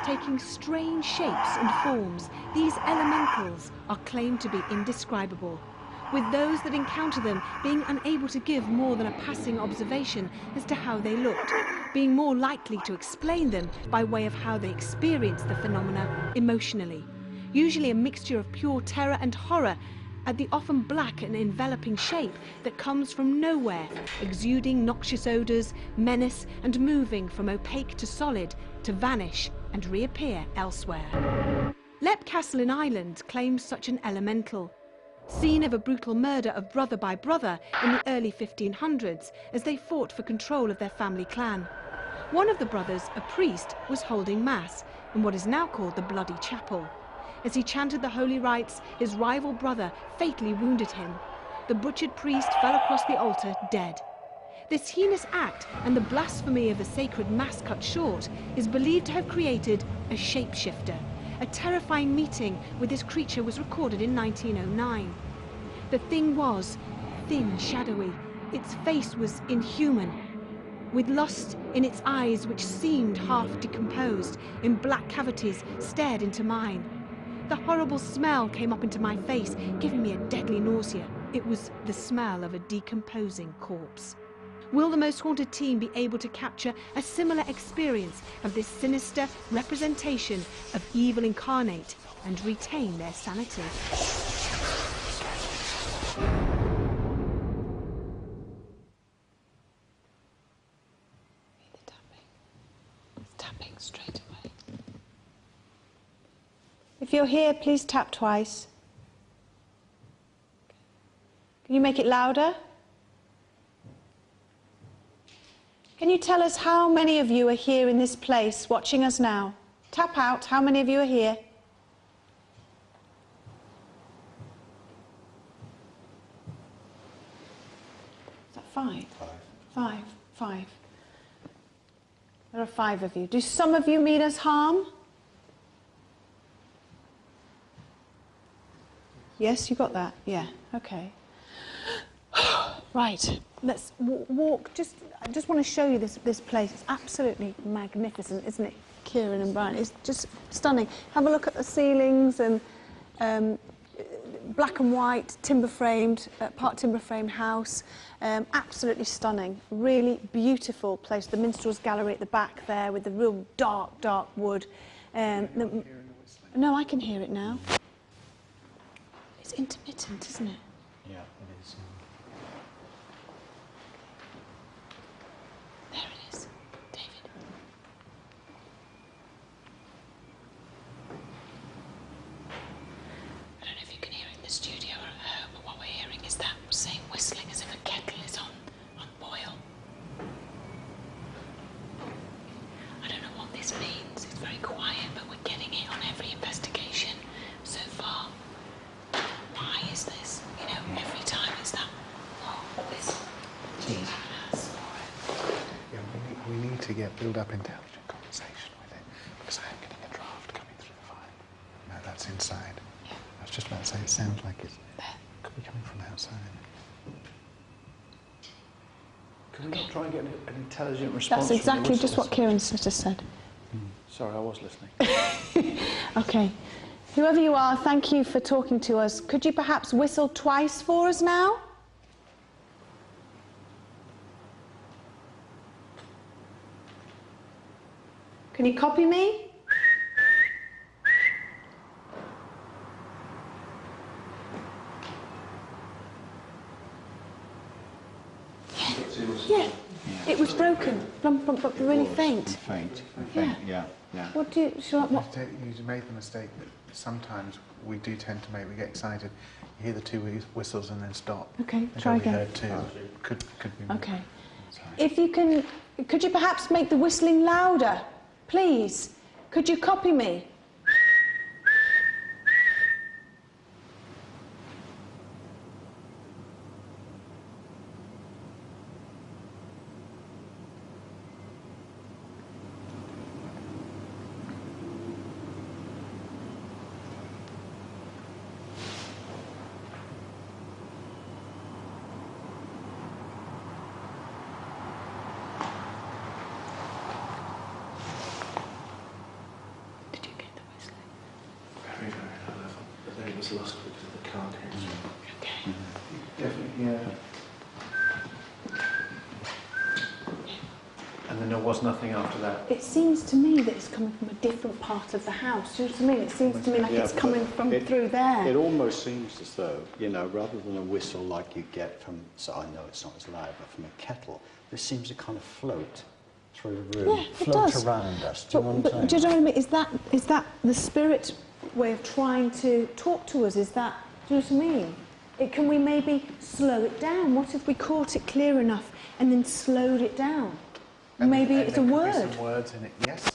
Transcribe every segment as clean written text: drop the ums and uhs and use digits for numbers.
Taking strange shapes and forms, these elementals are claimed to be indescribable, with those that encounter them being unable to give more than a passing observation as to how they looked, being more likely to explain them by way of how they experienced the phenomena emotionally, usually a mixture of pure terror and horror at the often black and enveloping shape that comes from nowhere, exuding noxious odours, menace, and moving from opaque to solid, to vanish and reappear elsewhere. Leap Castle in Ireland claims such an elemental, scene of a brutal murder of brother by brother in the early 1500s as they fought for control of their family clan. One of the brothers, a priest, was holding mass in what is now called the Bloody Chapel. As he chanted the holy rites, his rival brother fatally wounded him. The butchered priest fell across the altar dead. This heinous act and the blasphemy of the sacred mass cut short is believed to have created a shapeshifter. A terrifying meeting with this creature was recorded in 1909. The thing was thin, shadowy. Its face was inhuman, with lust in its eyes which seemed half decomposed, in black cavities stared into mine. The horrible smell came up into my face, giving me a deadly nausea. It was the smell of a decomposing corpse. Will the Most Haunted team be able to capture a similar experience of this sinister representation of evil incarnate and retain their sanity? The tapping. It's tapping straight away. If you're here, please tap twice. Can you make it louder? Can you tell us how many of you are here in this place watching us now? Tap out, how many of you are here? Is that five? Five. There are 5 of you. Do some of you mean us harm? Yes, you got that? Yeah, okay. Right, let's walk. I just want to show you this place. It's absolutely magnificent, isn't it, Kieran and Brian? It's just stunning. Have a look at the ceilings and black and white, timber-framed, part timber-framed house. Absolutely stunning. Really beautiful place. The Minstrels Gallery at the back there with the real dark wood. No, I can hear it now. It's intermittent, isn't it? Yeah, it is. There it is, David. I don't know if you can hear it in the studio or at home, but what we're hearing is that same whistling as if a kettle is on boil. I don't know what this means. It's very quiet, but we're getting it on every investigation so far. Why is this? You know, every time it's that. Oh, this. Yeah, we need to build up intelligent conversation with it, because I am getting a draft coming through the file. No, that's inside. Yeah. I was just about to say, it sounds like it could be coming from outside. Can we not try and get an intelligent response? That's exactly just what Kieran just said. Sorry, I was listening. Okay. Whoever you are, thank you for talking to us. Could you perhaps whistle twice for us now? Can you copy me? Yeah. It was broken, but really faint. Faint, yeah. What do you... Shall I, what? You made the mistake that sometimes we do tend to make. We get excited, you hear the 2 whistles and then stop. Okay, try again. Heard 2. Could be more. Okay. Sorry. If you can... Could you perhaps make the whistling louder? Please. Could you copy me? And there was nothing after that. It seems to me that it's coming from a different part of the house. Do you know what I mean? It seems to me like it's coming from through there. It almost seems as though, you know, rather than a whistle like you get from, so I know it's not as loud, but from a kettle, this seems to kind of float through the room, Yeah, it float does. around us. Do you know what I'm But saying? do you know what I mean? Is that the spirit way of trying to talk to us? Is that, do you know what I mean? Can we maybe slow it down? What if we caught it clear enough and then slowed it down? Maybe it's a there could be word. some words in it, yes.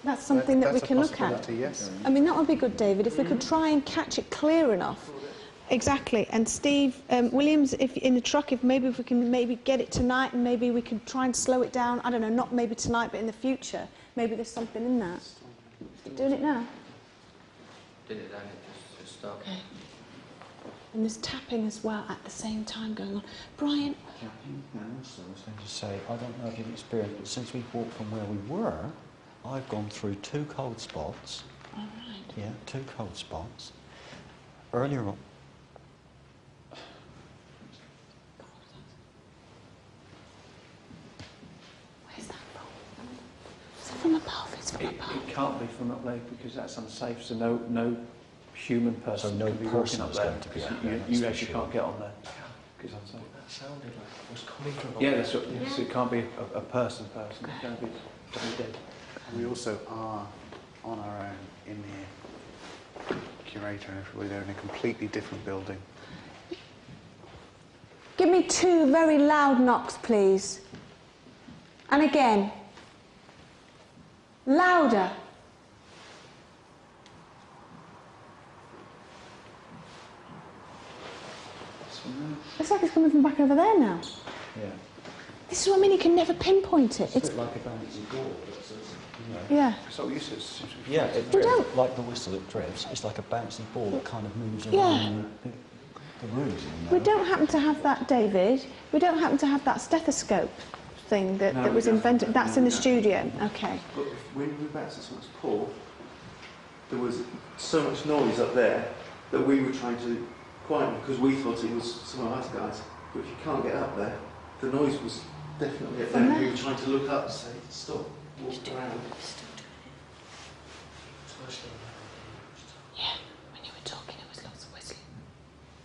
That's something that we That's a can look at. possibility, yes. I mean, that would be good, David, if we could try and catch it clear enough. Exactly. And Steve, Williams, if in the truck, if we can maybe get it tonight and maybe we can try and slow it down. I don't know, not maybe tonight, but in the future. Maybe there's something in that. Doing it now? Did it then, it just stopped. Okay. And there's tapping as well at the same time going on. Brian? I was going to say, I don't know if you've experienced, but since we've walked from where we were, I've gone through 2 cold spots. All right. Yeah, 2 cold spots. Earlier on, Where's that from? Is it from above? It's from above. It can't be from up there because that's unsafe, so no human person So no can be walking person up is there. going to be up there, You that's for actually sure. can't get on there because unsafe. That sounded like it was coming from Yeah, that's what, so it can't be a person. It's going to be dead. We also are on our own in here. Curator and everybody, they're in a completely different building. Give me 2 very loud knocks, please. And again. Louder. Looks like it's coming from back over there now. yeah, This is what I mean, you can never pinpoint it. it's It's, a bit like a bouncy ball. That's, you know. yeah. So you said it seems to be Yeah, it We drifts, don't- like the whistle, it drifts. It's like a bouncy ball that kind of moves Yeah. around the room. You know? We don't happen to have that, David. We don't happen to have that stethoscope thing that, No, that we was don't. invented. That's No, in we the don't. studio. Okay. But when we were about to sort of pull, there was so much noise up there that we were trying to quieten because we thought it was some of us guys. But if you can't get up there, the noise was definitely up there. From We there? were trying to look up, say, stop, walk around. Yeah, when you were talking, it was lots of whistling.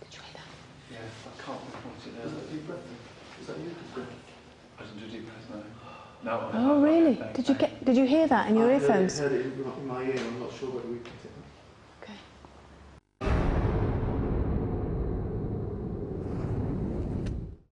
Did you hear that? Yeah, I can't pinpoint it Was there. that deep breath? Was that you? I didn't do deep breath, no. No. Oh, really? Did you hear that in your I earphones? heard it in my ear. I'm not sure whether we picked it up.